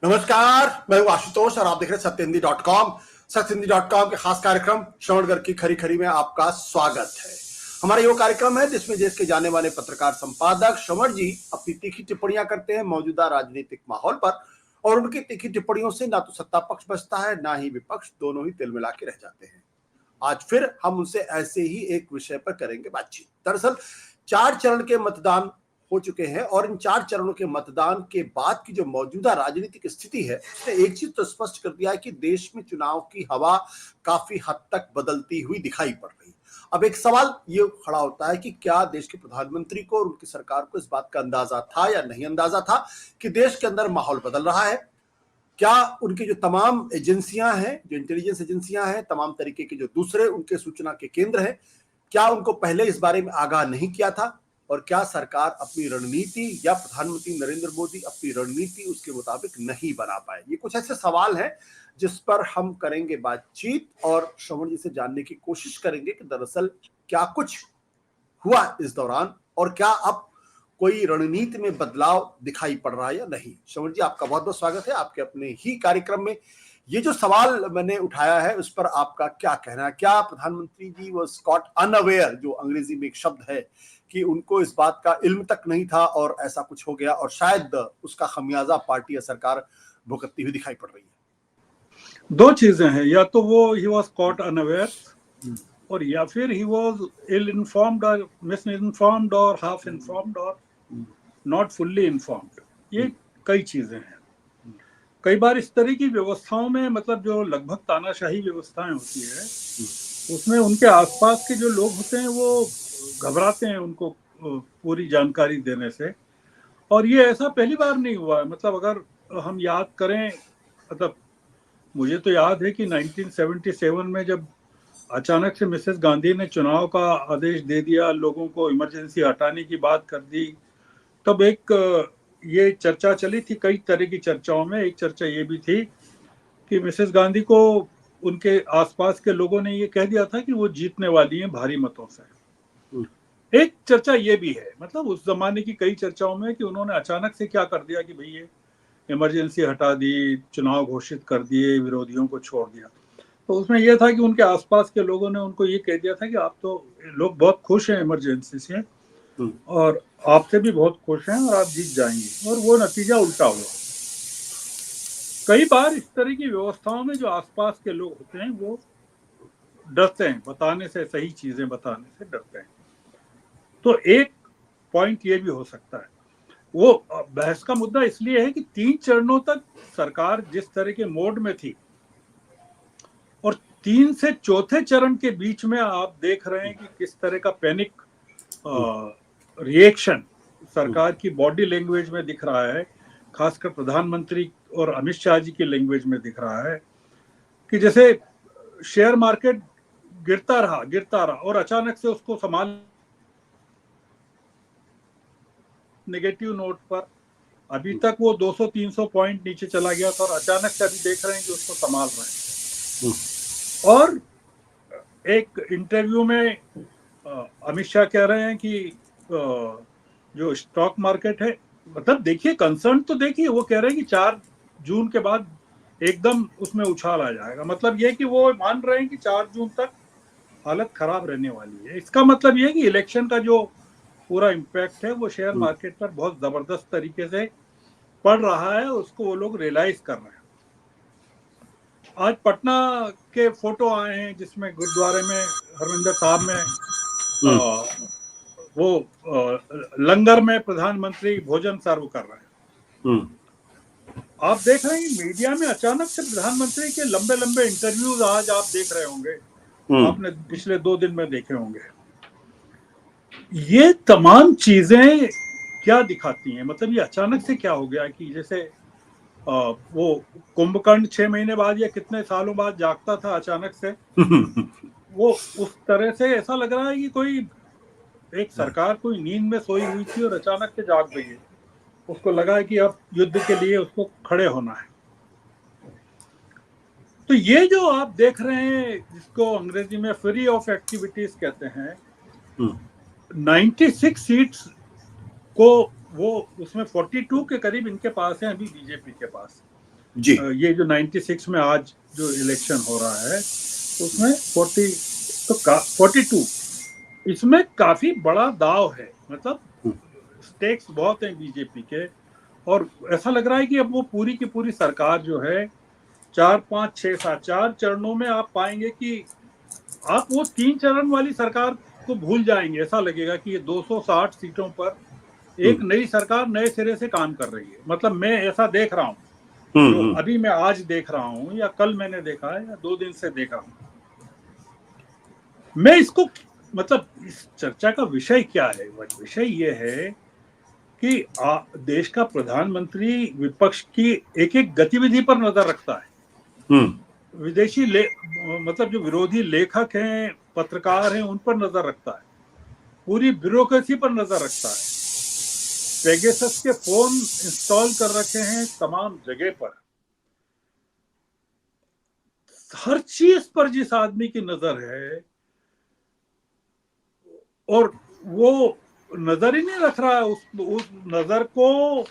नमस्कार, मैं हूं आशुतोष और आप देख रहे हैं सत्यहिंदी.com। सत्यहिंदी.com के खास कार्यक्रम श्रवणगढ़ की खरी खरी में आपका स्वागत है। हमारा ये कार्यक्रम है जिसमें देश के जाने माने पत्रकार संपादक श्रवण जी अपनी तीखी टिप्पणियां करते हैं मौजूदा राजनीतिक माहौल पर, और उनकी तीखी टिप्पणियों से ना तो सत्ता पक्ष बचता है ना ही विपक्ष, दोनों ही तिल मिला के रह जाते हैं। आज फिर हम उनसे ऐसे ही एक विषय पर करेंगे बातचीत। दरअसल 4 चरण के मतदान हो चुके हैं और इन 4 चरणों के मतदान के बाद की जो मौजूदा राजनीतिक स्थिति है उसने एक चीज तो स्पष्ट कर दिया है कि देश में चुनाव की हवा काफी हद तक बदलती हुई दिखाई पड़ रही। अब एक सवाल ये खड़ा होता है कि क्या देश के प्रधानमंत्री को और उनकी सरकार को इस बात का अंदाजा था या नहीं अंदाजा था कि देश के अंदर माहौल बदल रहा है। क्या उनकी जो तमाम एजेंसियां हैं, जो इंटेलिजेंस एजेंसियां हैं, तमाम तरीके के जो दूसरे उनके सूचना के केंद्र हैं, क्या उनको पहले इस बारे में आगाह नहीं किया था? और क्या सरकार अपनी रणनीति या प्रधानमंत्री नरेंद्र मोदी अपनी रणनीति उसके मुताबिक नहीं बना पाए? ये कुछ ऐसे सवाल हैं जिस पर हम करेंगे बातचीत और श्रवण जी से जानने की कोशिश करेंगे कि दरअसल क्या कुछ हुआ इस दौरान और क्या अब कोई रणनीति में बदलाव दिखाई पड़ रहा है या नहीं। श्रवण जी, आपका बहुत बहुत स्वागत है आपके अपने ही कार्यक्रम में। ये जो सवाल मैंने उठाया है उस पर आपका क्या कहना है? क्या प्रधानमंत्री जी वाज कॉट अनअवेयर, जो अंग्रेजी में एक शब्द है, कि उनको इस बात का इल्म तक नहीं था और ऐसा कुछ हो गया और शायद उसका खमियाजा पार्टी या सरकार भुगतती हुई दिखाई पड़ रही है? दो चीजें हैं, या तो वो ही वॉज कॉट अनअवेयर और या फिर ही वॉज इल इन्फॉर्म्ड और मिस इन्फॉर्म्ड और हाफ इन्फॉर्म्ड और नॉट फुल्ली इन्फॉर्म्ड। ये कई चीजें हैं। कई बार इस तरह की व्यवस्थाओं में, मतलब जो लगभग तानाशाही व्यवस्थाएं होती है, उसमें उनके आसपास के जो लोग होते हैं वो घबराते हैं उनको पूरी जानकारी देने से। और ये ऐसा पहली बार नहीं हुआ है। मतलब अगर हम याद करें, मतलब मुझे तो याद है कि 1977 में जब अचानक से मिसेस गांधी ने चुनाव का आदेश दे दिया, लोगों को इमरजेंसी हटाने की बात कर दी, तब एक ये चर्चा चली थी। कई तरह की चर्चाओं में एक चर्चा ये भी थी कि मिसेस गांधी को उनके आसपास के लोगों ने ये कह दिया था कि वो जीतने वाली हैं भारी मतों से। एक चर्चा ये भी है, मतलब उस जमाने की कई चर्चाओं में, कि उन्होंने अचानक से क्या कर दिया कि भाई ये इमरजेंसी हटा दी, चुनाव घोषित कर दिए, विरोधियों को छोड़ दिया। तो उसमें यह था कि उनके आसपास के लोगों ने उनको ये कह दिया था कि आप तो लोग बहुत खुश हैं इमरजेंसी से और आपसे भी बहुत खुश हैं और आप जीत जाएंगे, और वो नतीजा उल्टा हुआ। कई बार इस तरह की व्यवस्थाओं में जो आसपास के लोग होते हैं वो डरते हैं बताने से, सही चीजें बताने से डरते हैं। तो एक पॉइंट ये भी हो सकता है। वो बहस का मुद्दा इसलिए है कि 3 चरणों तक सरकार जिस तरह के मोड में थी और 3 से चौथे चरण के बीच में आप देख रहे हैं कि किस तरह का पैनिक रिएक्शन सरकार की बॉडी लैंग्वेज में दिख रहा है, खासकर प्रधानमंत्री और अमित शाह जी की लैंग्वेज में दिख रहा है कि जैसे शेयर मार्केट गिरता रहा और अचानक से उसको संभाल, नेगेटिव नोट पर अभी तक वो 200-300 पॉइंट नीचे चला गया था और अचानक से अभी देख रहे हैं कि उसको संभाल रहे हैं। और एक इंटरव्यू में अमित शाह कह रहे हैं कि जो स्टॉक मार्केट है, मतलब देखिए कंसर्न तो देखिए, वो कह रहे हैं कि 4 जून के बाद एकदम उसमें उछाल आ जाएगा। मतलब ये कि वो मान रहे हैं कि 4 जून तक हालत खराब रहने वाली है। इसका मतलब ये है कि इलेक्शन का जो पूरा इम्पैक्ट है वो शेयर मार्केट पर बहुत जबरदस्त तरीके से पड़ रहा है, उसको वो लोग रियलाइज कर रहे हैं। आज पटना के फोटो आए हैं जिसमें गुरुद्वारे में हरमिंदर साहब में लंगर में प्रधानमंत्री भोजन सर्व कर रहे हैं। आप देख रहे हैं मीडिया में अचानक से प्रधानमंत्री के लंबे लंबे इंटरव्यूज आज आप देख रहे होंगे, आपने पिछले 2 दिन में देखे होंगे। ये तमाम चीजें क्या दिखाती हैं? मतलब ये अचानक से क्या हो गया कि जैसे वो कुंभकर्ण 6 महीने बाद या कितने सालों बाद जागता था, अचानक से वो उस तरह से ऐसा लग रहा है कि कोई एक सरकार कोई नींद में सोई हुई थी और अचानक से जाग गई है। उसको लगा है कि अब युद्ध के लिए उसको खड़े होना है। तो ये जो आप देख रहे हैं, जिसको अंग्रेजी में फ्री ऑफ एक्टिविटीज कहते हैं, 96 सीट्स को वो उसमें 42 के करीब इनके पास है अभी बीजेपी के पास। जी। ये जो 96 में आज जो इलेक्शन हो रहा है उसमें 42, इसमें काफी बड़ा दाव है, मतलब स्टेक्स बहुत हैं बीजेपी के। और ऐसा लग रहा है कि अब वो पूरी की पूरी सरकार जो है 4, 5, 6, 7 4 चरणों में आप पाएंगे कि आप वो 3 चरण वाली सरकार को भूल जाएंगे। ऐसा लगेगा कि ये 260 सीटों पर एक नई सरकार नए सिरे से काम कर रही है। मतलब मैं ऐसा देख रहा हूं, जो अभी मैं आज देख रहा हूं या कल मैंने देखा है या 2 दिन से देखा हूं। मैं इसको मतलब इस चर्चा का विषय क्या है? विषय ये है कि देश का प्रधानमंत्री विपक्ष की एक एक गतिविधि पर नजर रखता है। विदेशी मतलब जो विरोधी लेखक हैं, पत्रकार हैं, उन पर नजर रखता है, पूरी ब्यूरोक्रेसी पर नजर रखता है। पेगासस के फोन इंस्टॉल कर रखे हैं तमाम जगह पर। हर चीज पर जिस आदमी की नजर है, और वो नजर ही नहीं रख रहा है, उस नजर को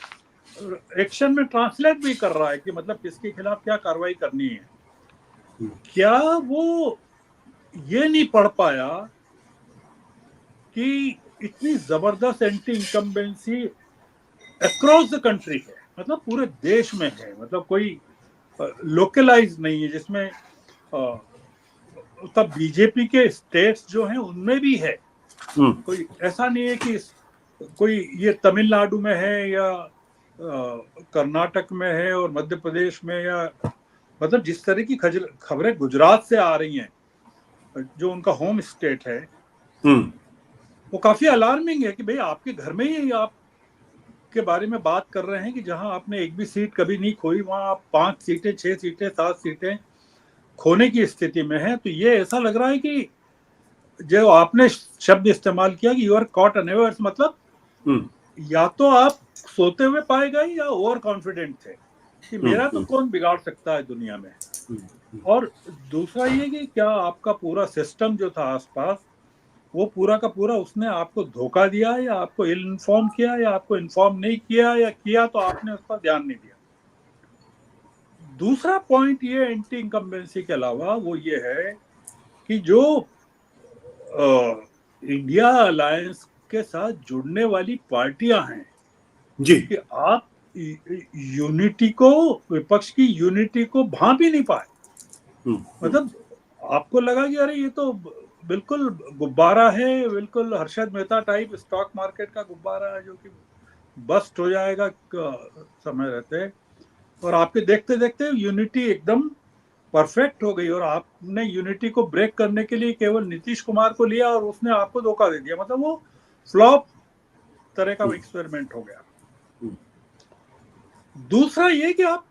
एक्शन में ट्रांसलेट भी कर रहा है कि मतलब किसके खिलाफ क्या कार्रवाई करनी है। क्या वो ये नहीं पढ़ पाया कि इतनी जबरदस्त anti incumbency across the country है, मतलब पूरे देश में है, मतलब कोई लोकलाइज नहीं है, जिसमें तब बीजेपी के स्टेट्स जो हैं उनमें भी है। कोई ऐसा नहीं है कि कोई ये तमिलनाडु में है या कर्नाटक में है और मध्य प्रदेश में, या मतलब जिस तरह की खबरें गुजरात से आ रही हैं जो उनका होम स्टेट है, वो काफी अलार्मिंग है कि भाई आपके घर में ही आप के बारे में बात कर रहे हैं कि जहां आपने एक भी सीट कभी नहीं खोई, वहां आप 5 सीटें, 6 सीटें, 7 सीटें खोने की स्थिति में है। तो ये ऐसा लग रहा है कि जो आपने शब्द इस्तेमाल किया कि यू आर कॉट अनअवेयर्स, मतलब या तो आप सोते हुए पाए गए या ओवर कॉन्फिडेंट थे कि मेरा तो कौन बिगाड़ सकता है दुनिया में। और दूसरा ये कि क्या आपका पूरा सिस्टम जो था आसपास, वो पूरा का पूरा उसने आपको धोखा दिया, या आपको इल इन्फॉर्म किया, या आपको इन्फॉर्म नहीं किया, या किया तो आपने उस पर ध्यान नहीं दिया। दूसरा पॉइंट ये एंटी इनकम्बेंसी के अलावा वो ये है कि जो इंडिया अलायंस के साथ जुड़ने वाली पार्टियां हैं, जी। कि आप यूनिटी को, विपक्ष की यूनिटी को भांप ही नहीं पाए। मतलब आपको लगा कि अरे ये तो बिल्कुल गुब्बारा है, बिल्कुल Harshad Mehta type stock market का गुब्बारा है जो कि बस्ट हो जाएगा समय रहते। और आपके देखते देखते यूनिटी एकदम परफेक्ट हो गई, और आपने यूनिटी को ब्रेक करने के लिए केवल नीतीश कुमार को लिया और उसने आपको धोखा दे दिया। मतलब वो फ्लॉप तरह का एक्सपेरिमेंट हो गया। दूसरा ये कि आप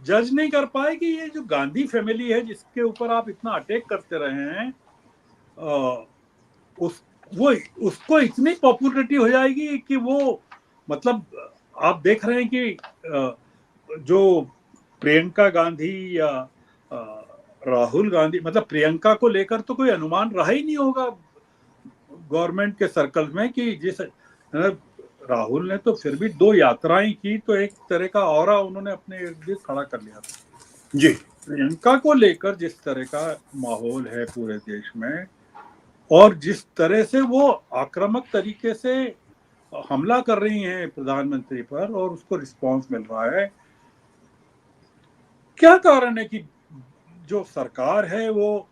जज नहीं कर पाए कि ये जो गांधी फैमिली है जिसके ऊपर आप इतना अटैक करते रहे हैं, उस वो उसको इतनी पॉपुलरिटी हो जाएगी कि वो, मतलब आप देख रहे हैं कि जो प्रियंका गांधी या राहुल गांधी, मतलब प्रियंका को लेकर तो कोई अनुमान रहा ही नहीं होगा गवर्नमेंट के सर्कल में कि जिस राहुल ने तो फिर भी 2 यात्राएं की, तो एक तरह का ऑरा उन्होंने अपने इर्द गिर्द खड़ा कर लिया था। जी। प्रियंका को लेकर जिस तरह का माहौल है पूरे देश में, और जिस तरह से वो आक्रामक तरीके से हमला कर रही हैं प्रधानमंत्री पर और उसको रिस्पांस मिल रहा है, क्या कारण है कि जो सरकार है वो,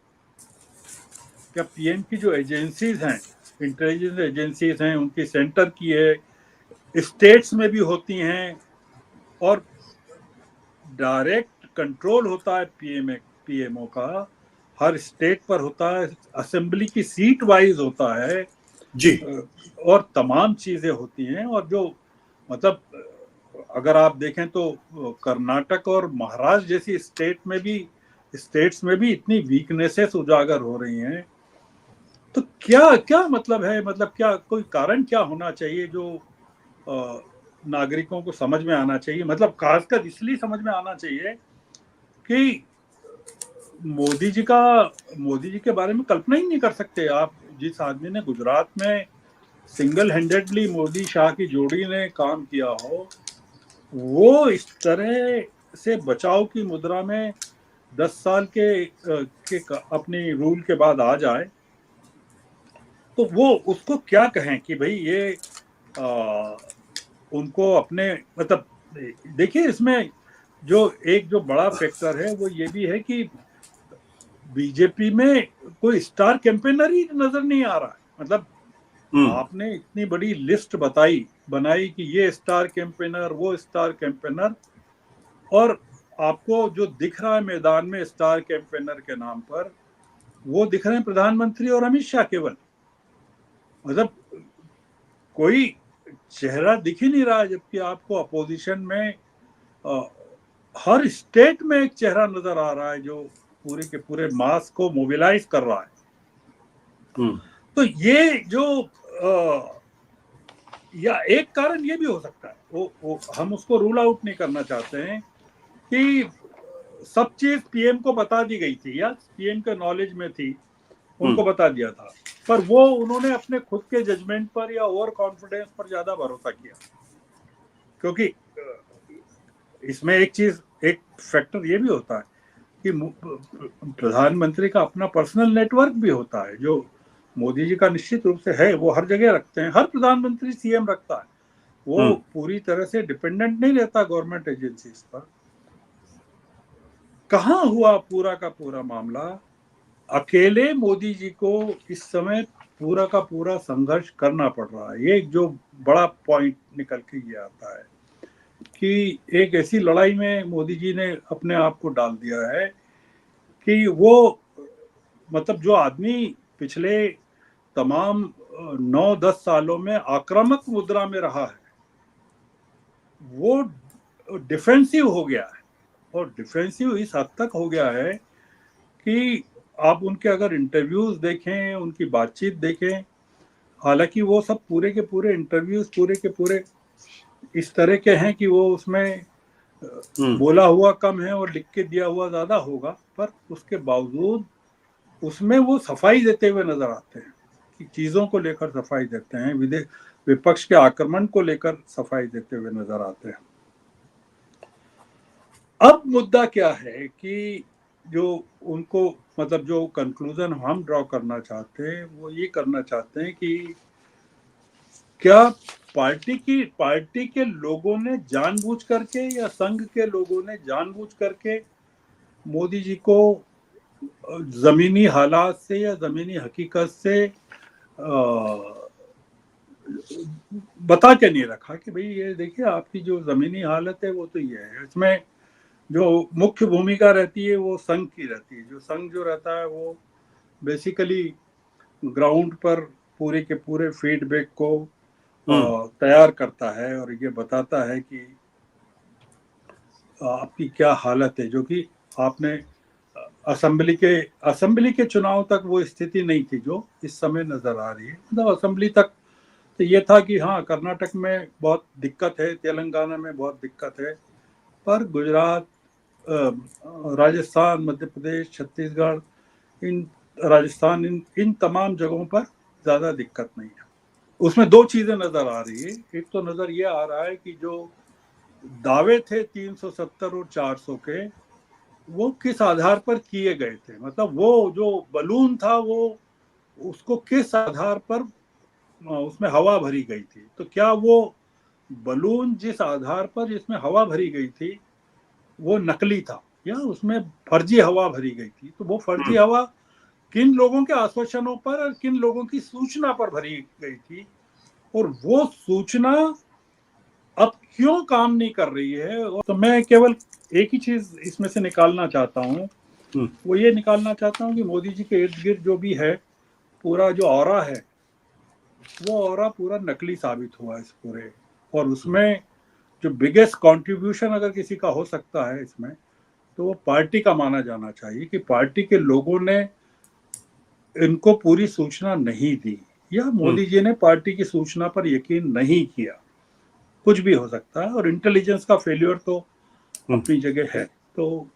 क्या पीएम की जो एजेंसीज हैं, इंटेलिजेंस एजेंसीज हैं, उनकी सेंटर की है, स्टेट्स में भी होती हैं, और डायरेक्ट कंट्रोल होता है पीएमओ का, हर स्टेट पर होता है, असेंबली की सीट वाइज होता है जी। और तमाम चीजें होती हैं। और जो मतलब अगर आप देखें तो कर्नाटक और महाराष्ट्र जैसी स्टेट्स में भी इतनी वीकनेसेस उजागर हो रही हैं। तो क्या क्या मतलब है, मतलब क्या कोई कारण क्या होना चाहिए जो नागरिकों को समझ में आना चाहिए, मतलब खासकर इसलिए समझ में आना चाहिए कि मोदी जी के बारे में कल्पना ही नहीं कर सकते आप। जिस आदमी ने गुजरात में सिंगल हैंडेडली मोदी शाह की जोड़ी ने काम किया हो, वो इस तरह से बचाव की मुद्रा में 10 साल के अपनी रूल के बाद आ जाए, तो वो उसको क्या कहें कि भाई ये आ, उनको अपने मतलब देखिए इसमें जो बड़ा फैक्टर है वो ये भी है कि बीजेपी में कोई स्टार कैंपेनर ही नजर नहीं आ रहा है। मतलब हम्म। आपने इतनी बड़ी लिस्ट बनाई कि ये स्टार कैंपेनर वो स्टार कैंपेनर, और आपको जो दिख रहा है मैदान में स्टार कैंपेनर के नाम पर, वो दिख रहे हैं प्रधानमंत्री और अमित शाह केवल। मतलब कोई चेहरा दिख ही नहीं रहा है, जबकि आपको अपोजिशन में अ, हर स्टेट में एक चेहरा नजर आ रहा है जो पूरे के पूरे मास को मोबिलाइज कर रहा है। हम्म। तो ये जो या एक कारण ये भी हो सकता है, वो हम उसको रूल आउट नहीं करना चाहते हैं कि सब चीज पीएम को बता दी गई थी या पीएम के नॉलेज में थी, उनको बता दिया था, पर वो उन्होंने अपने खुद के जजमेंट पर या ओवर कॉन्फिडेंस पर ज्यादा भरोसा किया। क्योंकि इसमें एक फैक्टर ये भी होता है कि प्रधानमंत्री का अपना पर्सनल नेटवर्क भी होता है, जो मोदी जी का निश्चित रूप से है, वो हर जगह रखते हैं, हर प्रधानमंत्री सीएम रखता है, वो हम्म। पूरी तरह से डिपेंडेंट नहीं रहता गवर्नमेंट एजेंसीज पर। कहाँ हुआ पूरा का पूरा मामला, अकेले मोदी जी को इस समय पूरा का पूरा संघर्ष करना पड़ रहा है। ये एक जो बड़ा पॉइंट निकल के ये आता है कि एक ऐसी लड़ाई में मोदी जी ने अपने आप को डाल दिया है कि वो मतलब जो आदमी पिछले तमाम 9-10 सालों में आक्रामक मुद्रा में रहा है, वो डिफेंसिव हो गया है। और डिफेंसिव इस हद तक हो गया है कि आप उनके अगर इंटरव्यूज देखें, उनकी बातचीत देखें, हालांकि वो सब पूरे के पूरे इंटरव्यूज पूरे के पूरे इस तरह के हैं कि वो उसमें हम्म। बोला हुआ कम है और लिख के दिया हुआ ज्यादा होगा, पर उसके बावजूद उसमें वो सफाई देते हुए नजर आते हैं कि चीजों को लेकर सफाई देते हैं, विपक्ष के आक्रमण को लेकर सफाई देते हुए नजर आते हैं। अब मुद्दा क्या है कि जो उनको मतलब जो कंक्लूजन हम ड्रॉ करना चाहते हैं वो ये करना चाहते हैं कि क्या पार्टी के लोगों ने जानबूझ करके या संघ के लोगों ने जानबूझ करके मोदी जी को जमीनी हालात से या जमीनी हकीकत से बता के नहीं रखा कि भाई ये देखिए आपकी जो जमीनी हालत है वो तो ये है। इसमें जो मुख्य भूमिका रहती है वो संघ की रहती है। जो संघ जो रहता है वो बेसिकली ग्राउंड पर पूरे के पूरे फीडबैक को हम्म। तैयार करता है और ये बताता है कि आपकी क्या हालत है, जो कि आपने असेंबली के चुनाव तक वो स्थिति नहीं थी जो इस समय नजर आ रही है। मतलब असेंबली तक तो ये था कि हाँ कर्नाटक में बहुत दिक्कत है, तेलंगाना में बहुत दिक्कत है, पर गुजरात, राजस्थान, मध्य प्रदेश, छत्तीसगढ़, इन इन तमाम जगहों पर ज्यादा दिक्कत नहीं है। उसमें दो चीजें नजर आ रही है। एक तो नजर ये आ रहा है कि जो दावे थे 370 और 400 के, वो किस आधार पर किए गए थे। मतलब वो जो बलून था वो उसको किस आधार पर उसमें हवा भरी गई थी। तो क्या वो बलून जिस आधार पर जिसमें हवा भरी गई थी वो नकली था या उसमें फर्जी हवा भरी गई थी। तो वो फर्जी हम्म। हवा किन लोगों के आश्वासनों पर और किन लोगों की सूचना पर भरी गई थी, और वो सूचना अब क्यों काम नहीं कर रही है। और तो मैं केवल एक ही चीज इसमें से निकालना चाहता हूँ, हम्म। वो ये निकालना चाहता हूँ कि मोदी जी के इर्द गिर्द जो भी है पूरा जो ऑरा है, वो ऑरा पूरा नकली साबित हुआ इस पूरे। और उसमें जो बिगेस्ट कंट्रीब्यूशन अगर किसी का हो सकता है इसमें, तो वो पार्टी का माना जाना चाहिए कि पार्टी के लोगों ने इनको पूरी सूचना नहीं दी या हम्म। मोदी जी ने पार्टी की सूचना पर यकीन नहीं किया। कुछ भी हो सकता है, और इंटेलिजेंस का फेल्योर तो हम्म। अपनी जगह है। तो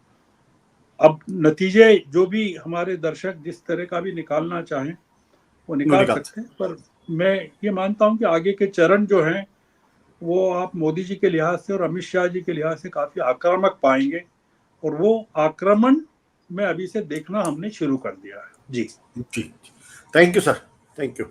अब नतीजे जो भी हमारे दर्शक जिस तरह का भी निकालना चाहें वो वो निकाल निकाल सकते हैं, पर मैं ये मानता हूं कि आगे के चरण जो हैं वो आप मोदी जी के लिहाज से और अमित शाह जी के लिहाज से काफी आक्रामक पाएंगे, और वो आक्रमण में अभी से देखना हमने शुरू कर दिया है। जी जी, thank you sir, thank you.